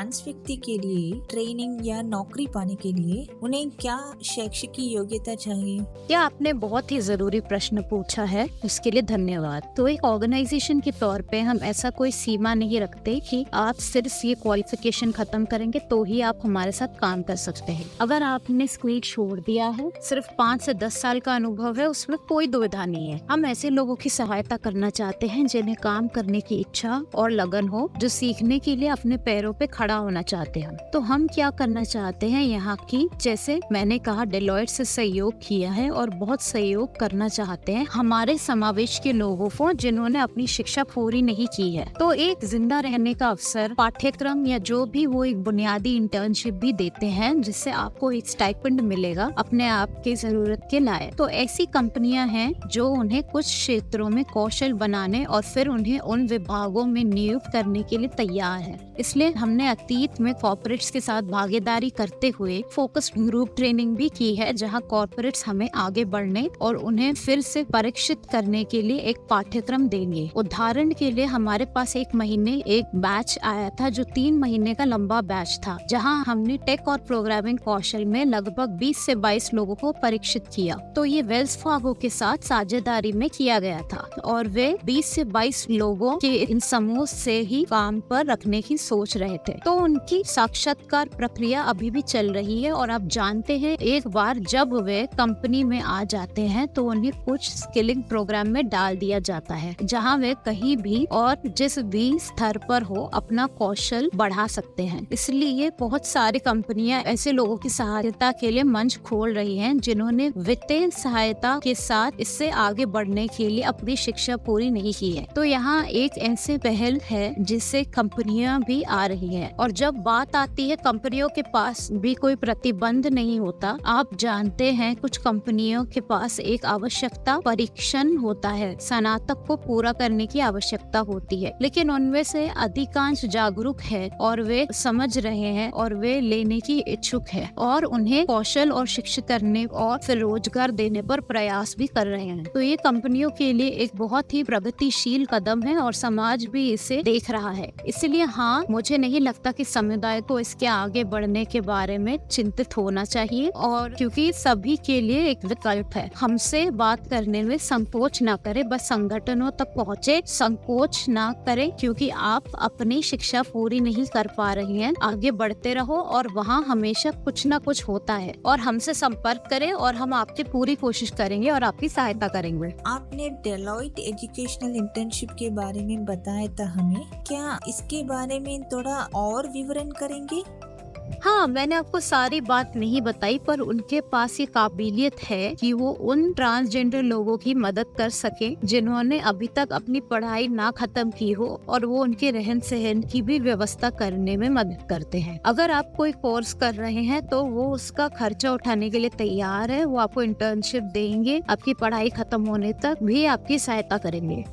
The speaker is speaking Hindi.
ट्रांस व्यक्ति के लिए ट्रेनिंग या नौकरी पाने के लिए उन्हें क्या शैक्षिक योग्यता चाहिए? क्या आपने बहुत ही जरूरी प्रश्न पूछा है, इसके लिए धन्यवाद। तो एक ऑर्गेनाइजेशन के तौर पे हम ऐसा कोई सीमा नहीं रखते कि आप सिर्फ ये क्वालिफिकेशन खत्म करेंगे तो ही आप हमारे साथ काम कर सकते हैं। अगर आपने स्कूल छोड़ दिया है, सिर्फ 5 से 10 साल का अनुभव है, उसमें कोई दुविधा नहीं है। हम ऐसे लोगों की सहायता करना चाहते हैं जिन्हें काम करने की इच्छा और लगन हो, जो सीखने के लिए अपने पैरों पे खड़ा होना चाहते हैं। तो हम क्या करना चाहते हैं यहाँ की, जैसे मैंने कहा, डेलॉयट से सहयोग किया है और बहुत सहयोग करना चाहते हैं हमारे समावेश के लोगों को जिन्होंने अपनी शिक्षा पूरी नहीं की है। तो एक जिंदा रहने का अवसर, पाठ्यक्रम या जो भी वो एक बुनियादी इंटर्नशिप भी देते हैं जिससे आपको एक स्टाइपेंड मिलेगा अपने आप की जरूरत के लायक। तो ऐसी कंपनियां हैं जो उन्हें कुछ क्षेत्रों में कौशल बनाने और फिर उन्हें उन विभागों में नियुक्त करने के लिए तैयार है। इसलिए हमने अतीत में कॉर्पोरेट्स के साथ भागीदारी करते हुए फोकस ग्रुप ट्रेनिंग भी की है, जहां कॉर्पोरेट्स हमें आगे बढ़ने और उन्हें फिर से परीक्षित करने के लिए एक पाठ्यक्रम देंगे। उदाहरण के लिए हमारे पास एक महीने एक बैच आया था जो 3 महीने का लंबा बैच था, जहां हमने टेक और प्रोग्रामिंग कौशल में लगभग 20 से 22 लोगों को परीक्षित किया। तो ये वेल्स फार्गो के साथ साझेदारी में किया गया था और वे 20 से 22 लोगों के इन समूह से ही काम पर रखने की सोच रहे थे। तो उनकी साक्षात्कार प्रक्रिया अभी भी चल रही है और आप जानते हैं, एक बार जब वे कंपनी में आ जाते हैं तो उन्हें कुछ स्किलिंग प्रोग्राम में डाल दिया जाता है, जहां वे कहीं भी और जिस भी स्तर पर हो अपना कौशल बढ़ा सकते हैं। इसलिए बहुत सारी कंपनियां ऐसे लोगों की सहायता के लिए मंच खोल रही हैं जिन्होंने वित्तीय सहायता के साथ इससे आगे बढ़ने के लिए अपनी शिक्षा पूरी नहीं की है। तो यहाँ एक ऐसे पहल है जिससे कंपनियां भी आ रही हैं। और जब बात आती है, कंपनियों के पास भी कोई प्रतिबंध नहीं होता। आप जानते हैं, कुछ कंपनियों के पास एक आवश्यकता परीक्षण होता है, स्नातक को पूरा करने की आवश्यकता होती है, लेकिन उनमें से अधिकांश जागरूक है और वे समझ रहे हैं और वे लेने की इच्छुक है और उन्हें कौशल और शिक्षित करने और फिर रोजगार देने पर प्रयास भी कर रहे हैं। तो ये कंपनियों के लिए एक बहुत ही प्रगतिशील कदम है और समाज भी इसे देख रहा है। इसलिए हाँ, मुझे नहीं लगता कि समुदाय को इसके आगे बढ़ने के बारे में चिंतित होना चाहिए, और क्योंकि सभी के लिए एक विकल्प है। हमसे बात करने में संकोच ना करें, बस संगठनों तक पहुँचे, संकोच ना करें, क्योंकि आप अपनी शिक्षा पूरी नहीं कर पा रही हैं। आगे बढ़ते रहो और वहाँ हमेशा कुछ ना कुछ होता है, और हमसे संपर्क करें और हम आपकी पूरी कोशिश करेंगे और आपकी सहायता करेंगे। आपने डेलॉयट एजुकेशनल इंटर्नशिप के बारे में बताया था हमें, क्या इसके बारे में थोड़ा और विवरण करेंगे? हाँ, मैंने आपको सारी बात नहीं बताई, पर उनके पास ये काबिलियत है कि वो उन ट्रांसजेंडर लोगों की मदद कर सके जिन्होंने अभी तक अपनी पढ़ाई ना खत्म की हो, और वो उनके रहन सहन की भी व्यवस्था करने में मदद करते हैं। अगर आप कोई कोर्स कर रहे हैं तो वो उसका खर्चा उठाने के लिए तैयार है। वो आपको इंटर्नशिप देंगे, आपकी पढ़ाई खत्म होने तक भी आपकी सहायता करेंगे।